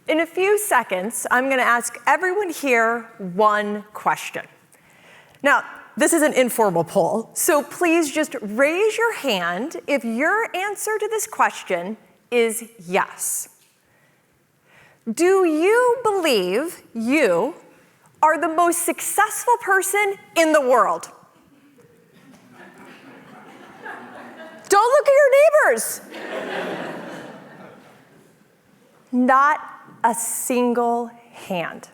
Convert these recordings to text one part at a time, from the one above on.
In a few seconds, I'm going to ask everyone here one question. Now, this is an informal poll, so please just raise your hand if your answer to this question is yes. Do you believe you are the most successful person in the world? Don't look at your neighbors. Not a single hand.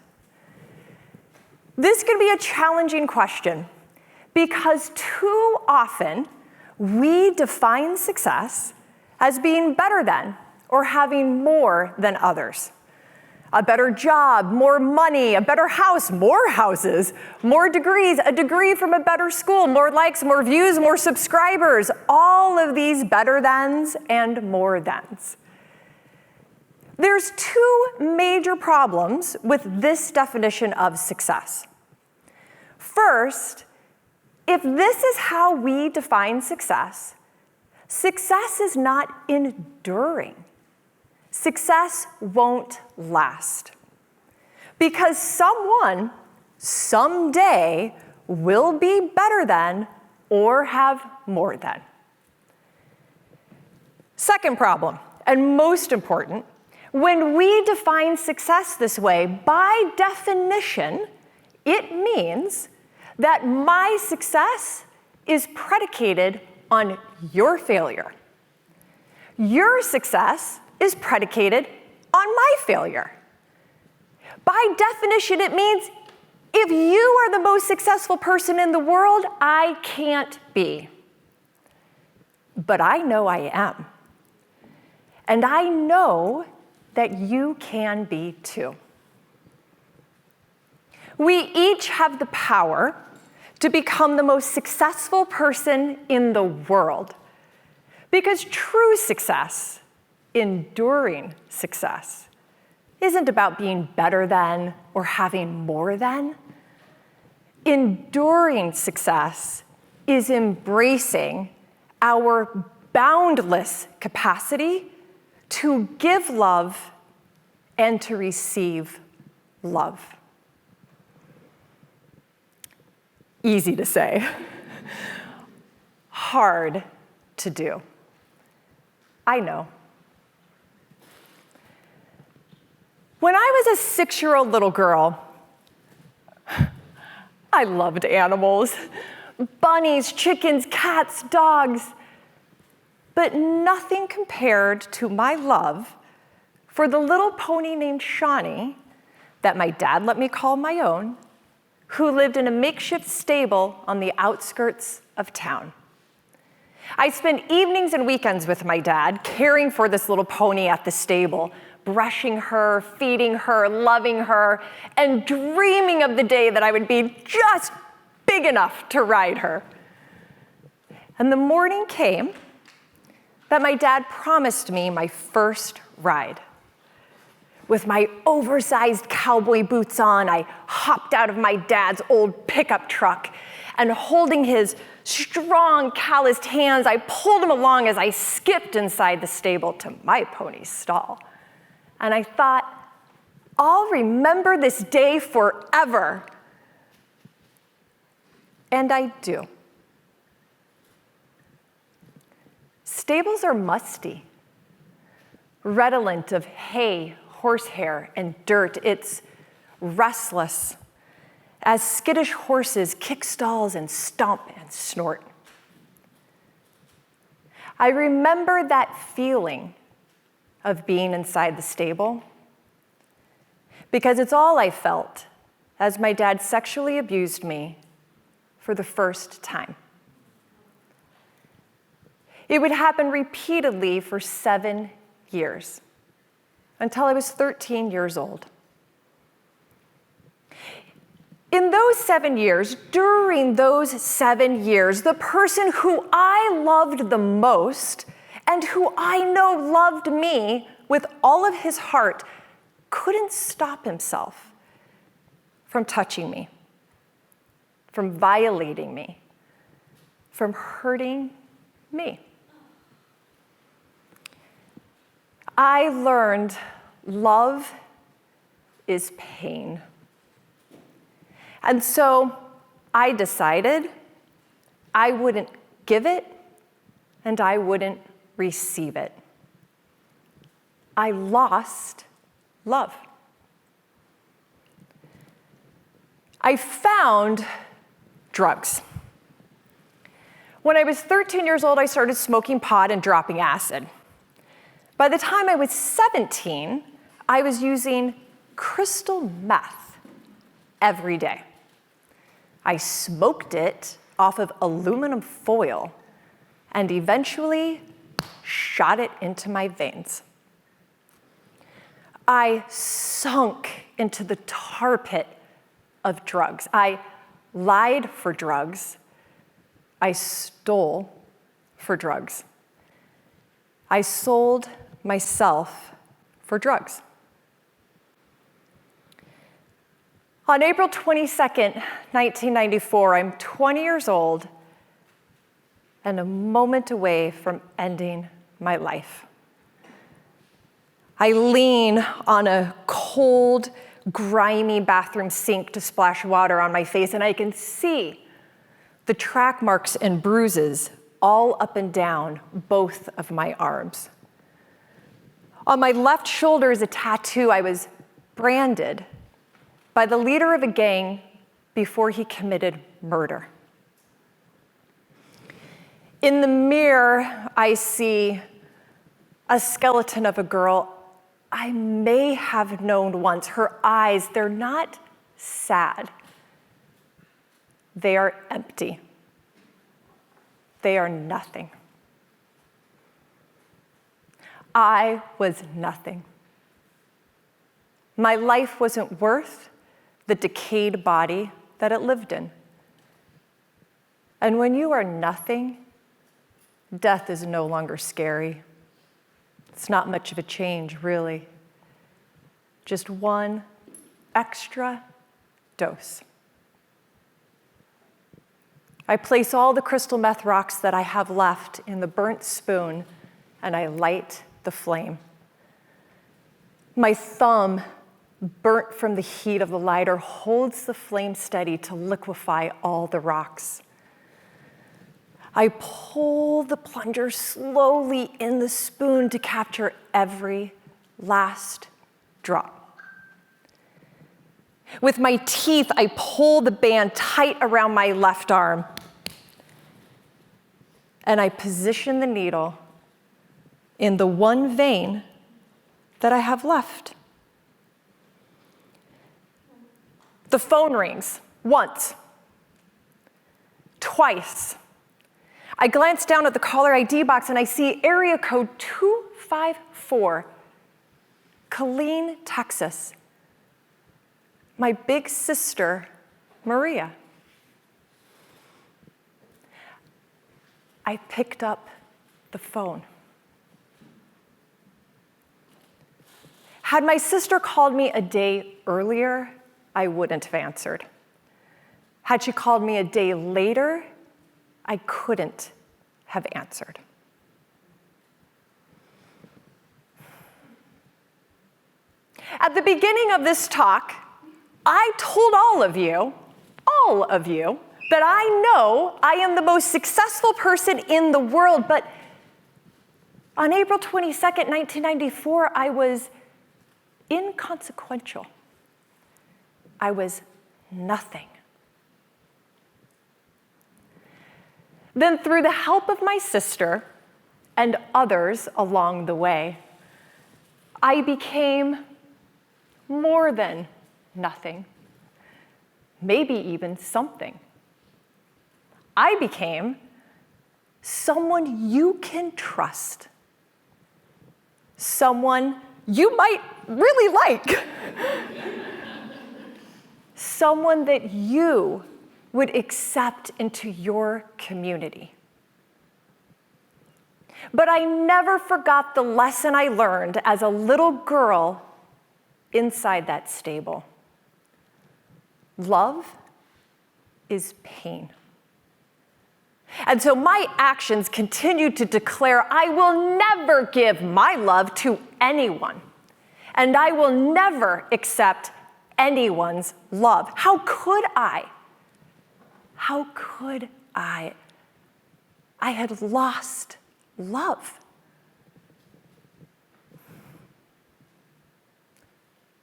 This can be a challenging question because too often we define success as being better than or having more than others. A better job, more money, a better house, more houses, more degrees, a degree from a better school, more likes, more views, more subscribers, all of these better thans and more thans. There's two major problems with this definition of success. First, if this is how we define success, success is not enduring. Success won't last. Because someone, someday, will be better than or have more than. Second problem, and most important, when we define success this way, by definition, it means that my success is predicated on your failure. Your success is predicated on my failure. By definition, it means if you are the most successful person in the world, I can't be. But I know I am. And I know that you can be too. We each have the power to become the most successful person in the world. Because true success, enduring success, isn't about being better than or having more than. Enduring success is embracing our boundless capacity to give love and to receive love. Easy to say, hard to do. I know. When I was a 6-year-old little girl, I loved animals. Bunnies, chickens, cats, dogs. But nothing compared to my love for the little pony named Shawnee that my dad let me call my own, who lived in a makeshift stable on the outskirts of town. I spent evenings and weekends with my dad, caring for this little pony at the stable, brushing her, feeding her, loving her, and dreaming of the day that I would be just big enough to ride her. And the morning came that my dad promised me my first ride. With my oversized cowboy boots on, I hopped out of my dad's old pickup truck, and holding his strong, calloused hands, I pulled him along as I skipped inside the stable to my pony's stall. And I thought, I'll remember this day forever. And I do. Stables are musty, redolent of hay, horsehair, and dirt. It's restless as skittish horses kick stalls and stomp and snort. I remember that feeling of being inside the stable because it's all I felt as my dad sexually abused me for the first time. It would happen repeatedly for 7 years, until I was 13 years old. In those 7 years, during those 7 years, the person who I loved the most and who I know loved me with all of his heart couldn't stop himself from touching me, from violating me, from hurting me. I learned love is pain. And so I decided I wouldn't give it and I wouldn't receive it. I lost love. I found drugs. When I was 13 years old, I started smoking pot and dropping acid. By the time I was 17, I was using crystal meth every day. I smoked it off of aluminum foil and eventually shot it into my veins. I sunk into the tar pit of drugs. I lied for drugs. I stole for drugs. I sold myself for drugs. On April 22nd, 1994, I'm 20 years old and a moment away from ending my life. I lean on a cold, grimy bathroom sink to splash water on my face, and I can see the track marks and bruises all up and down both of my arms. On my left shoulder is a tattoo. I was branded by the leader of a gang before he committed murder. In the mirror, I see a skeleton of a girl I may have known once. Her eyes, they're not sad. They are empty. They are nothing. I was nothing. My life wasn't worth the decayed body that it lived in. And when you are nothing, death is no longer scary. It's not much of a change, really. Just one extra dose. I place all the crystal meth rocks that I have left in the burnt spoon, and I light the flame. My thumb, burnt from the heat of the lighter, holds the flame steady to liquefy all the rocks. I pull the plunger slowly in the spoon to capture every last drop. With my teeth, I pull the band tight around my left arm, and I position the needle in the one vein that I have left. The phone rings once, twice. I glance down at the caller ID box and I see area code 254, Killeen, Texas. My big sister, Maria. I picked up the phone. Had my sister called me a day earlier, I wouldn't have answered. Had she called me a day later, I couldn't have answered. At the beginning of this talk, I told all of you, that I know I am the most successful person in the world, but on April 22nd, 1994, I was inconsequential. I was nothing. Then, through the help of my sister and others along the way, I became more than nothing, maybe even something. I became someone you can trust, someone you might really like, someone that you would accept into your community. But I never forgot the lesson I learned as a little girl inside that stable. Love is pain. And so my actions continued to declare, I will never give my love to anyone, and I will never accept anyone's love. How could I? How could I? I had lost love.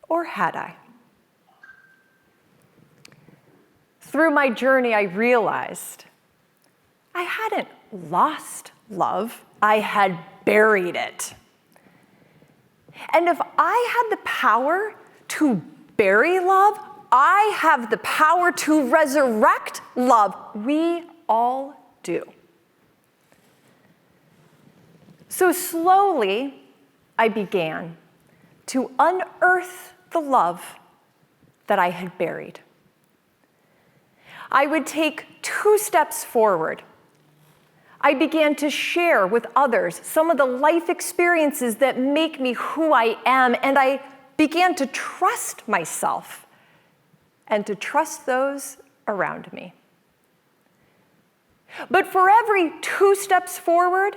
Or had I? Through my journey, I realized I hadn't lost love, I had buried it. And if I had the power to bury love, I have the power to resurrect love. We all do. So slowly, I began to unearth the love that I had buried. I would take 2 steps forward. I began to share with others some of the life experiences that make me who I am, and I began to trust myself and to trust those around me. But for every 2 steps forward,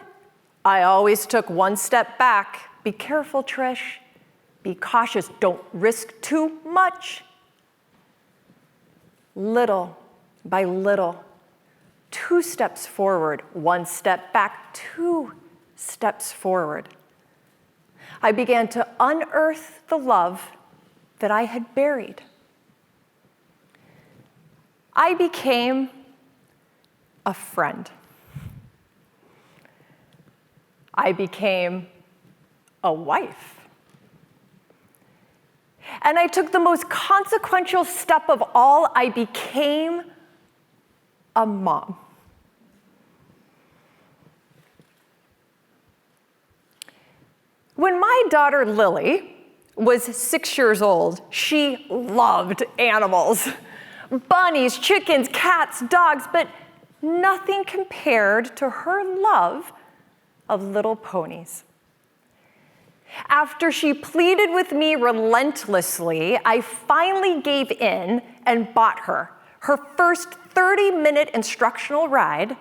I always took 1 step back. Be careful, Trish. Be cautious. Don't risk too much. Little by little, 2 steps forward, 1 step back, 2 steps forward. I began to unearth the love that I had buried. I became a friend. I became a wife. And I took the most consequential step of all. I became a mom. When my daughter Lily was 6 years old, she loved animals. Bunnies, chickens, cats, dogs, but nothing compared to her love of little ponies. After she pleaded with me relentlessly, I finally gave in and bought her first 30-minute instructional ride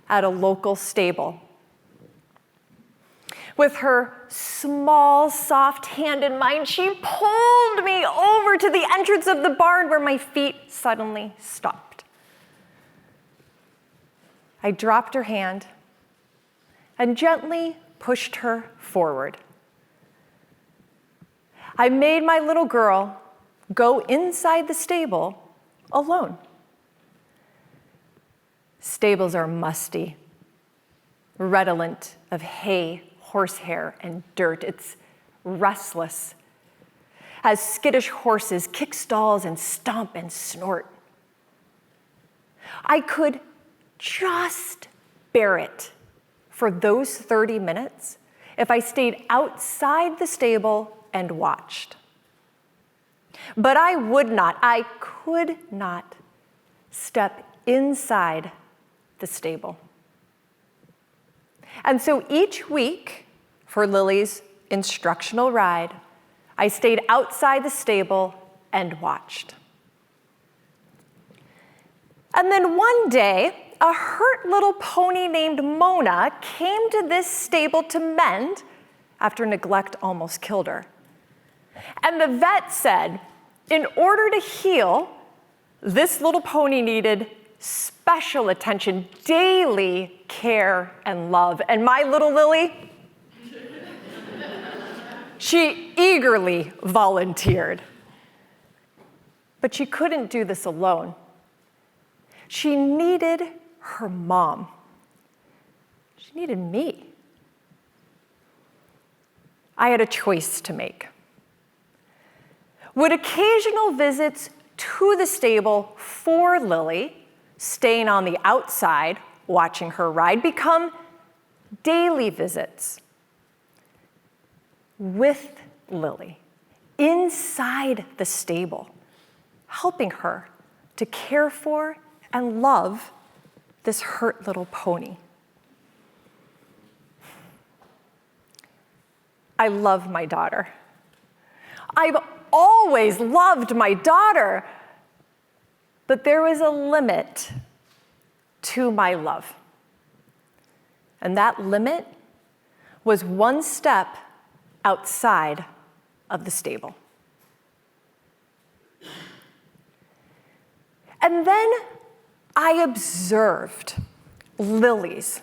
at a local stable. With her small, soft hand in mine, she pulled me over to the entrance of the barn where my feet suddenly stopped. I dropped her hand and gently pushed her forward. I made my little girl go inside the stable alone. Stables are musty, redolent of hay, horsehair, and dirt. It's restless, as skittish horses kick stalls and stomp and snort. I could just bear it for those 30 minutes if I stayed outside the stable and watched. But I would not, I could not step inside the stable. And so each week for Lily's instructional ride, I stayed outside the stable and watched. And then one day, a hurt little pony named Mona came to this stable to mend after neglect almost killed her. And the vet said, in order to heal, this little pony needed special attention, daily care and love. And my little Lily, she eagerly volunteered. But she couldn't do this alone. She needed her mom. She needed me. I had a choice to make. Would occasional visits to the stable for Lily, staying on the outside, watching her ride, become daily visits with Lily, inside the stable, helping her to care for and love this hurt little pony? I love my daughter. I've always loved my daughter, but there was a limit to my love. And that limit was 1 step outside of the stable. And then I observed Lily's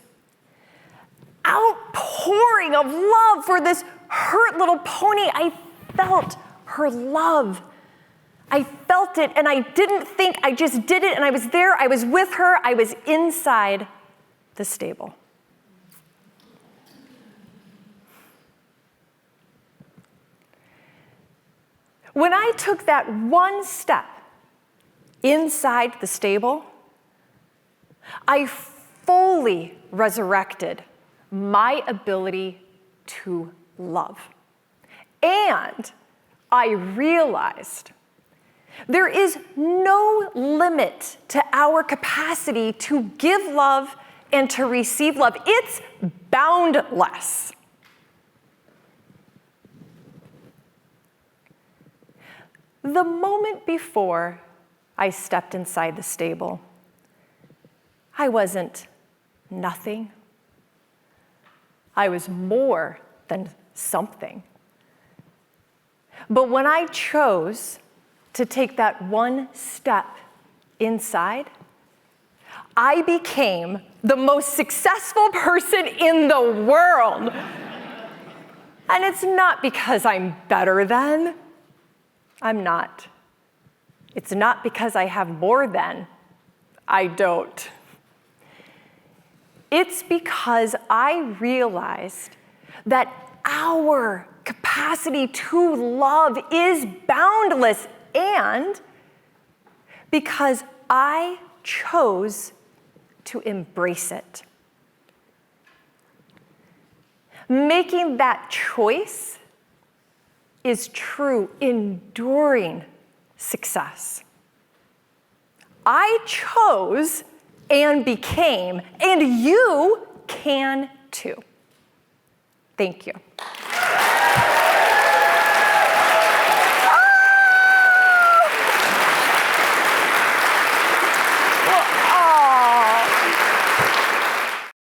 outpouring of love for this hurt little pony. I felt her love. I felt it, and I didn't think, I just did it, and I was there, I was with her, I was inside the stable. When I took that one step inside the stable, I fully resurrected my ability to love. And I realized there is no limit to our capacity to give love and to receive love. It's boundless. The moment before I stepped inside the stable, I wasn't nothing. I was more than something. But when I chose to take that one step inside, I became the most successful person in the world. And it's not because I'm better than. I'm not. It's not because I have more than. I don't. It's because I realized that our capacity to love is boundless, and because I chose to embrace it. Making that choice is true, enduring success. I chose and became, and you can too. Thank you.